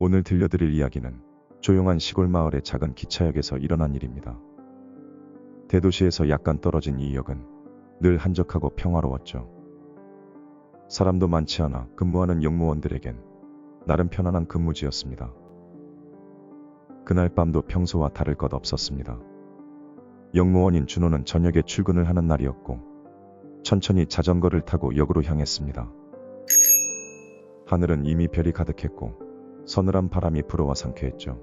오늘 들려드릴 이야기는 조용한 시골 마을의 작은 기차역에서 일어난 일입니다. 대도시에서 약간 떨어진 이 역은 늘 한적하고 평화로웠죠. 사람도 많지 않아 근무하는 역무원들에겐 나름 편안한 근무지였습니다. 그날 밤도 평소와 다를 것 없었습니다. 역무원인 준호는 저녁에 출근을 하는 날이었고 천천히 자전거를 타고 역으로 향했습니다. 하늘은 이미 별이 가득했고 서늘한 바람이 불어와 상쾌했죠.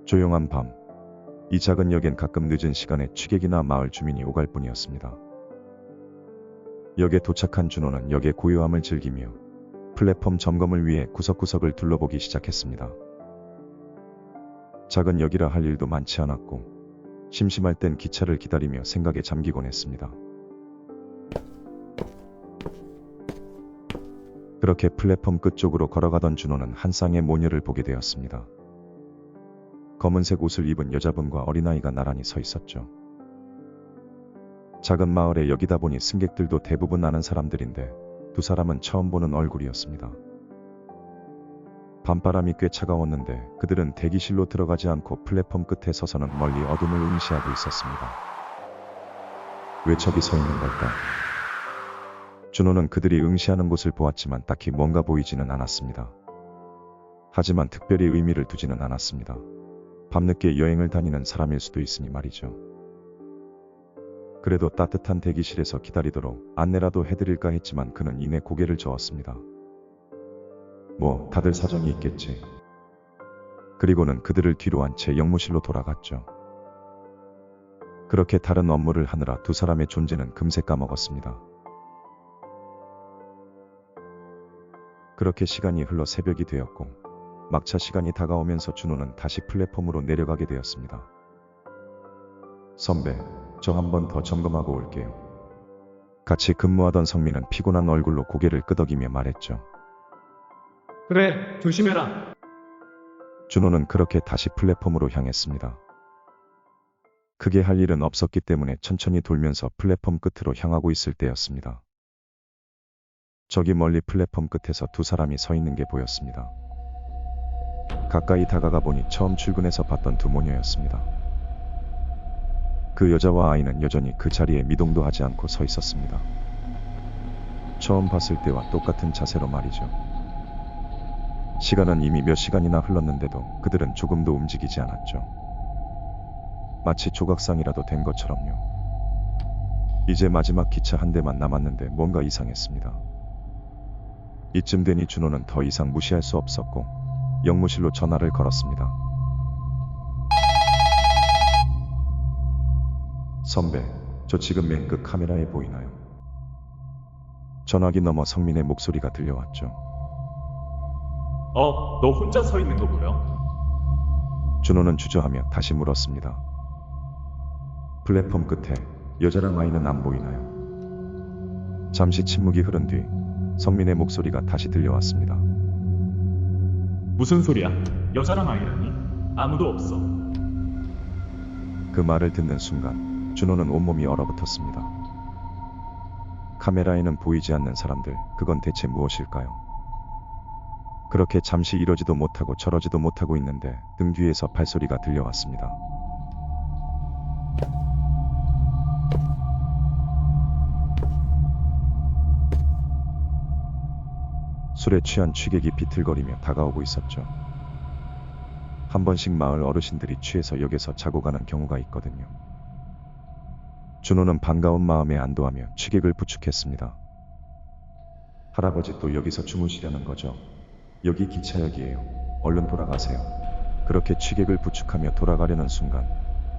조용한 밤, 이 작은 역엔 가끔 늦은 시간에 취객이나 마을 주민이 오갈 뿐이었습니다. 역에 도착한 준호는 역의 고요함을 즐기며 플랫폼 점검을 위해 구석구석을 둘러보기 시작했습니다. 작은 역이라 할 일도 많지 않았고 심심할 땐 기차를 기다리며 생각에 잠기곤 했습니다. 그렇게 플랫폼 끝쪽으로 걸어가던 준호는 한 쌍의 모녀를 보게 되었습니다. 검은색 옷을 입은 여자분과 어린아이가 나란히 서 있었죠. 작은 마을의 역이다 보니 승객들도 대부분 아는 사람들인데 두 사람은 처음 보는 얼굴이었습니다. 밤바람이 꽤 차가웠는데 그들은 대기실로 들어가지 않고 플랫폼 끝에 서서는 멀리 어둠을 응시하고 있었습니다. 왜 저기 서 있는 걸까? 준호는 그들이 응시하는 곳을 보았지만 딱히 뭔가 보이지는 않았습니다. 하지만 특별히 의미를 두지는 않았습니다. 밤늦게 여행을 다니는 사람일 수도 있으니 말이죠. 그래도 따뜻한 대기실에서 기다리도록 안내라도 해드릴까 했지만 그는 이내 고개를 저었습니다. 뭐 다들 사정이 있겠지. 그리고는 그들을 뒤로 한 채 역무실로 돌아갔죠. 그렇게 다른 업무를 하느라 두 사람의 존재는 금세 까먹었습니다. 그렇게 시간이 흘러 새벽이 되었고 막차 시간이 다가오면서 준호는 다시 플랫폼으로 내려가게 되었습니다. 선배, 저 한 번 더 점검하고 올게요. 같이 근무하던 성민은 피곤한 얼굴로 고개를 끄덕이며 말했죠. 그래, 조심해라. 준호는 그렇게 다시 플랫폼으로 향했습니다. 크게 할 일은 없었기 때문에 천천히 돌면서 플랫폼 끝으로 향하고 있을 때였습니다. 저기 멀리 플랫폼 끝에서 두 사람이 서 있는 게 보였습니다. 가까이 다가가 보니 처음 출근해서 봤던 두 모녀였습니다. 그 여자와 아이는 여전히 그 자리에 미동도 하지 않고 서 있었습니다. 처음 봤을 때와 똑같은 자세로 말이죠. 시간은 이미 몇 시간이나 흘렀는데도 그들은 조금도 움직이지 않았죠. 마치 조각상이라도 된 것처럼요. 이제 마지막 기차 한 대만 남았는데 뭔가 이상했습니다. 이쯤 되니 준호는 더 이상 무시할 수 없었고 역무실로 전화를 걸었습니다. 선배, 저 지금 맨 끝 카메라에 보이나요? 전화기 너머 성민의 목소리가 들려왔죠. 너 혼자 서 있는 거 보여? 준호는 주저하며 다시 물었습니다. 플랫폼 끝에 여자랑 아이는 안 보이나요? 잠시 침묵이 흐른 뒤 성민의 목소리가 다시 들려왔습니다. 무슨 소리야? 여자랑 아이라니? 아무도 없어. 그 말을 듣는 순간 준호는 온몸이 얼어붙었습니다. 카메라에는 보이지 않는 사람들, 그건 대체 무엇일까요? 그렇게 잠시 이러지도 못하고 저러지도 못하고 있는데 등 뒤에서 발소리가 들려왔습니다. 술에 취한 취객이 비틀거리며 다가오고 있었죠. 한 번씩 마을 어르신들이 취해서 역에서 자고 가는 경우가 있거든요. 준호는 반가운 마음에 안도하며 취객을 부축했습니다. 할아버지 또 여기서 주무시려는 거죠? 여기 기차역이에요. 얼른 돌아가세요. 그렇게 취객을 부축하며 돌아가려는 순간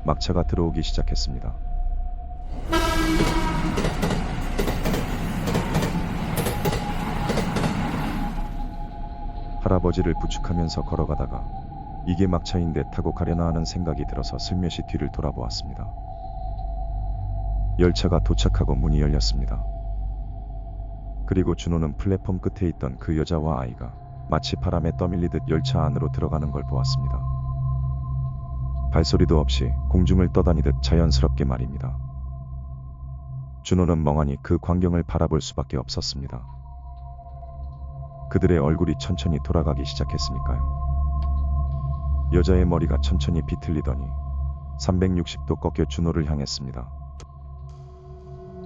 막차가 들어오기 시작했습니다. 할아버지를 부축하면서 걸어가다가 이게 막차인데 타고 가려나 하는 생각이 들어서 슬며시 뒤를 돌아보았습니다. 열차가 도착하고 문이 열렸습니다. 그리고 준호는 플랫폼 끝에 있던 그 여자와 아이가 마치 바람에 떠밀리듯 열차 안으로 들어가는 걸 보았습니다. 발소리도 없이 공중을 떠다니듯 자연스럽게 말입니다. 준호는 멍하니 그 광경을 바라볼 수밖에 없었습니다. 그들의 얼굴이 천천히 돌아가기 시작했으니까요. 여자의 머리가 천천히 비틀리더니 360도 꺾여 준호를 향했습니다.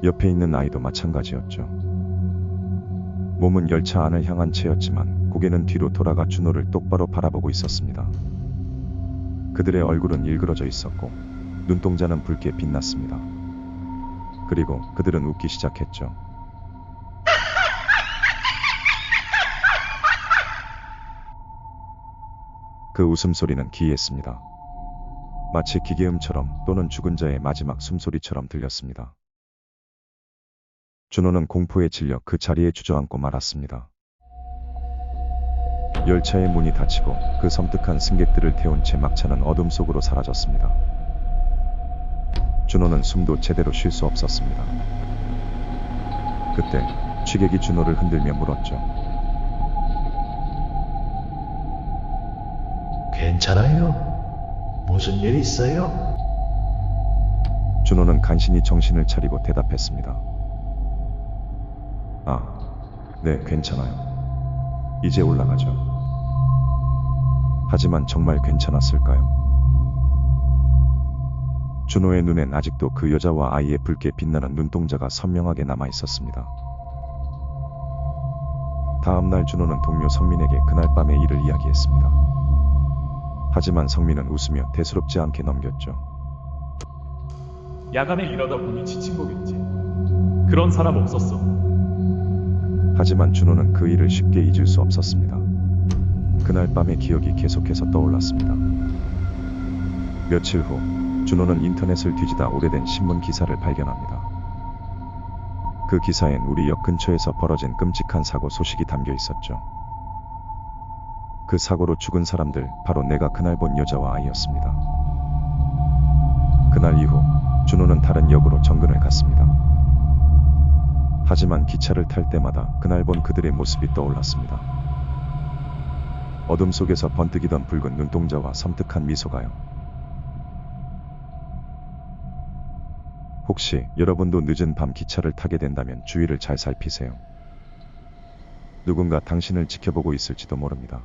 옆에 있는 아이도 마찬가지였죠. 몸은 열차 안을 향한 채였지만 고개는 뒤로 돌아가 준호를 똑바로 바라보고 있었습니다. 그들의 얼굴은 일그러져 있었고 눈동자는 붉게 빛났습니다. 그리고 그들은 웃기 시작했죠. 그 웃음소리는 기이했습니다. 마치 기계음처럼 또는 죽은 자의 마지막 숨소리처럼 들렸습니다. 준호는 공포에 질려 그 자리에 주저앉고 말았습니다. 열차의 문이 닫히고 그 섬뜩한 승객들을 태운 채 막차는 어둠 속으로 사라졌습니다. 준호는 숨도 제대로 쉴 수 없었습니다. 그때 취객이 준호를 흔들며 물었죠. 괜찮아요? 무슨 일 있어요? 준호는 간신히 정신을 차리고 대답했습니다. 네, 괜찮아요. 이제 올라가죠. 하지만 정말 괜찮았을까요? 준호의 눈엔 아직도 그 여자와 아이의 붉게 빛나는 눈동자가 선명하게 남아 있었습니다. 다음 날 준호는 동료 성민에게 그날 밤의 일을 이야기했습니다. 하지만 성민은 웃으며 대수롭지 않게 넘겼죠. 야간에 일하다 보니 지친 거겠지. 그런 사람 없었어. 하지만 준호는 그 일을 쉽게 잊을 수 없었습니다. 그날 밤의 기억이 계속해서 떠올랐습니다. 며칠 후 준호는 인터넷을 뒤지다 오래된 신문 기사를 발견합니다. 그 기사엔 우리 역 근처에서 벌어진 끔찍한 사고 소식이 담겨 있었죠. 그 사고로 죽은 사람들, 바로 내가 그날 본 여자와 아이였습니다. 그날 이후 준호는 다른 역으로 정근을 갔습니다. 하지만 기차를 탈 때마다 그날 본 그들의 모습이 떠올랐습니다. 어둠 속에서 번뜩이던 붉은 눈동자와 섬뜩한 미소가요. 혹시 여러분도 늦은 밤 기차를 타게 된다면 주위를 잘 살피세요. 누군가 당신을 지켜보고 있을지도 모릅니다.